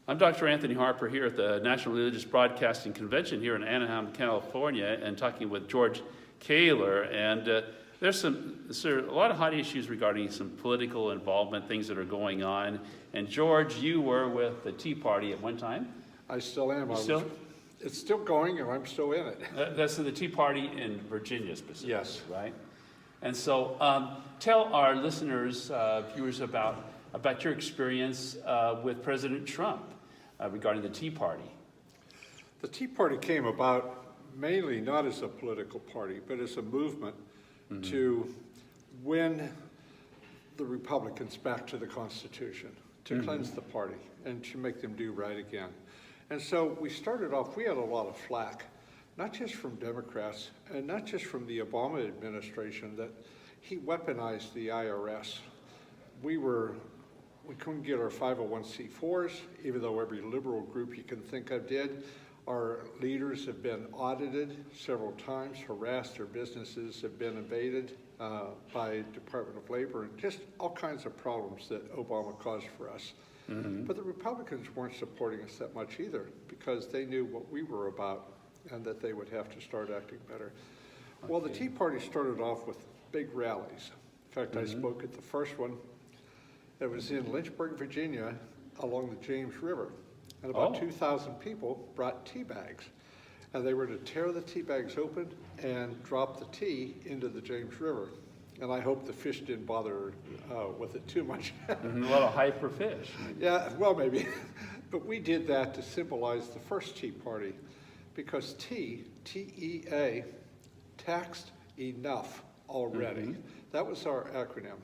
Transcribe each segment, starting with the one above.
I'm Dr. Anthony Harper here at the National Religious Broadcasting Convention here in Anaheim, California, and talking with George Caylor. And there's a lot of hot issues regarding some political involvement, things that are going on. And George, you were with the Tea Party at one time. I still am. It's still going, and I'm still in it. That's the Tea Party in Virginia specifically, yes. Right? And so tell our listeners, viewers, about your experience with President Trump regarding the Tea Party. The Tea Party came about mainly not as a political party, but as a movement to win the Republicans back to the Constitution, to cleanse the party, and to make them do right again. And so we started off, we had a lot of flack, not just from Democrats, and not just from the Obama administration, that he weaponized the IRS. We couldn't get our 501c4s, even though every liberal group you can think of did. Our leaders have been audited several times, harassed, their businesses have been invaded by Department of Labor, and just all kinds of problems that Obama caused for us. But the Republicans weren't supporting us that much either, because they knew what we were about and that they would have to start acting better. Okay. Well, the Tea Party started off with big rallies. In fact, I spoke at the first one. It was in Lynchburg, Virginia, along the James River. And about 2,000 people brought tea bags. And they were to tear the tea bags open and drop the tea into the James River. And I hope the fish didn't bother with it too much. A lot of hyper fish. Yeah, well, maybe. But we did that to symbolize the first Tea Party, because tea, T-E-A, taxed enough already. That was our acronym.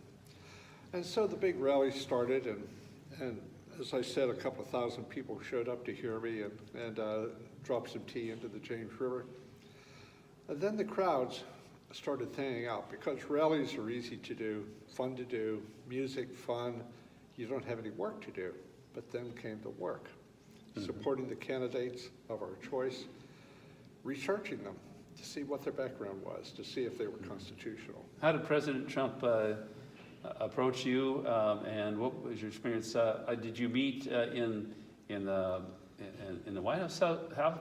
And so the big rally started, and as I said, a couple of thousand people showed up to hear me and dropped some tea into the James River. And then the crowds started thinning out, because rallies are easy to do, fun to do, music, fun. You don't have any work to do. But then came the work, supporting the candidates of our choice, researching them to see what their background was, to see if they were constitutional. How did President Trump approach you, and what was your experience? Did you meet in the White House?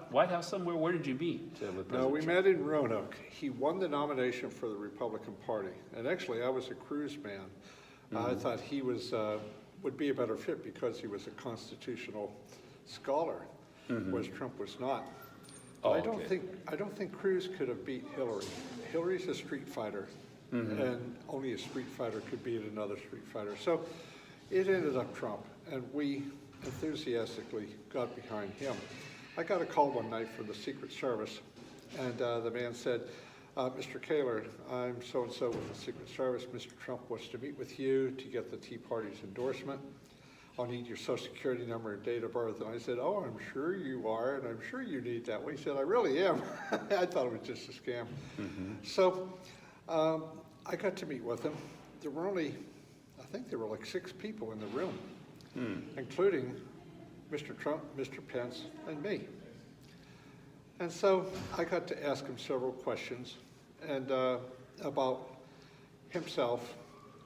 White House somewhere? Where did you meet with President No, we Trump? met in Roanoke. He won the nomination for the Republican Party, and actually I was a Cruz man. I thought he would be a better fit because he was a constitutional scholar, whereas Trump was not. I don't think Cruz could have beat Hillary. Hillary's a street fighter. And only a street fighter could beat another street fighter. So it ended up Trump, and we enthusiastically got behind him. I got a call one night from the Secret Service, and the man said, Mr. Caylor, I'm so-and-so with the Secret Service. Mr. Trump wants to meet with you to get the Tea Party's endorsement. I'll need your social security number and date of birth. And I said, oh, I'm sure you are, and I'm sure you need that. Well, he said, I really am. I thought it was just a scam. So I got to meet with him. There were only, I think there were like 6 people in the room, including Mr. Trump, Mr. Pence, and me. And so I got to ask him several questions and about himself,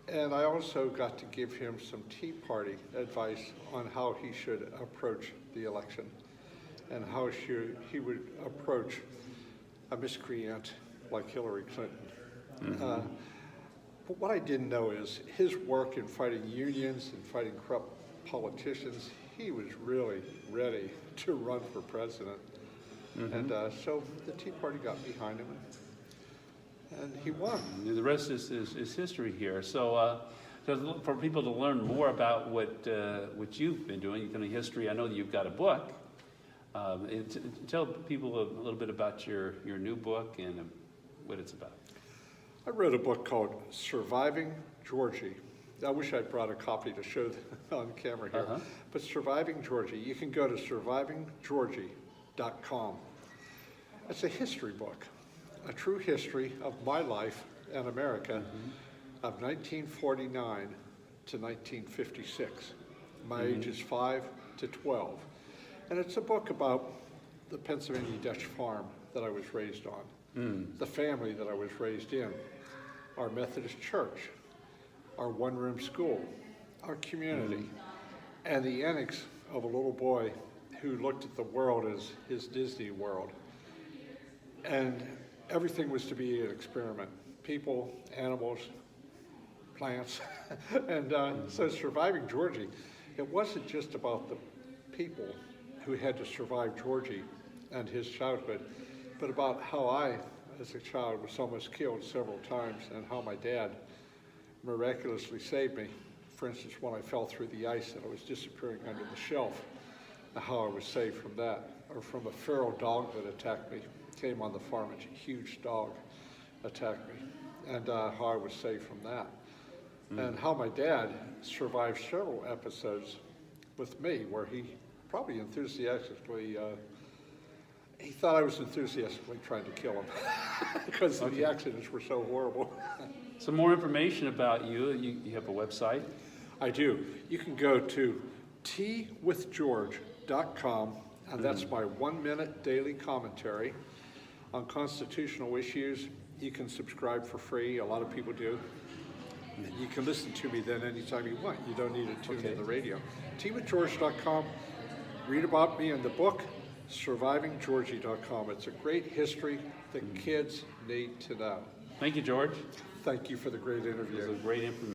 and I also got to give him some Tea Party advice on how he should approach the election and how he would approach a miscreant like Hillary Clinton. But what I didn't know is his work in fighting unions and fighting corrupt politicians. He was really ready to run for president. And so the Tea Party got behind him, and he won. The rest is history here. So for people to learn more about what you've been doing, kind of history, I know that you've got a book. Tell people a little bit about your new book and what it's about. I wrote a book called Surviving Georgie. I wish I'd brought a copy to show on camera here. But Surviving Georgie, you can go to survivinggeorgie.com. It's a history book, a true history of my life and America of 1949 to 1956. My age is 5 to 12. And it's a book about the Pennsylvania Dutch farm that I was raised on, the family that I was raised in, our Methodist church, our one-room school, our community, and the annex of a little boy who looked at the world as his Disney world. And everything was to be an experiment. People, animals, plants. And so surviving Georgie, it wasn't just about the people who had to survive Georgie and his childhood, but about how I, as a child, was almost killed several times and how my dad miraculously saved me. For instance, when I fell through the ice and I was disappearing under the shelf, how I was saved from that, or from a feral dog that attacked me. Came on the farm, a huge dog attacked me, and how I was saved from that. And how my dad survived several episodes with me where he probably enthusiastically, he thought I was enthusiastically trying to kill him because the accidents were so horrible. Some more information about you. You have a website? I do. You can go to teawithgeorge.com, and that's my 1-minute daily commentary on constitutional issues. You can subscribe for free. A lot of people do. You can listen to me then anytime you want. You don't need to tune in the radio. teawithgeorge.com. Read about me in the book, survivinggeorgie.com. It's a great history that kids need to know. Thank you, George. Thank you for the great interview. It was a great information.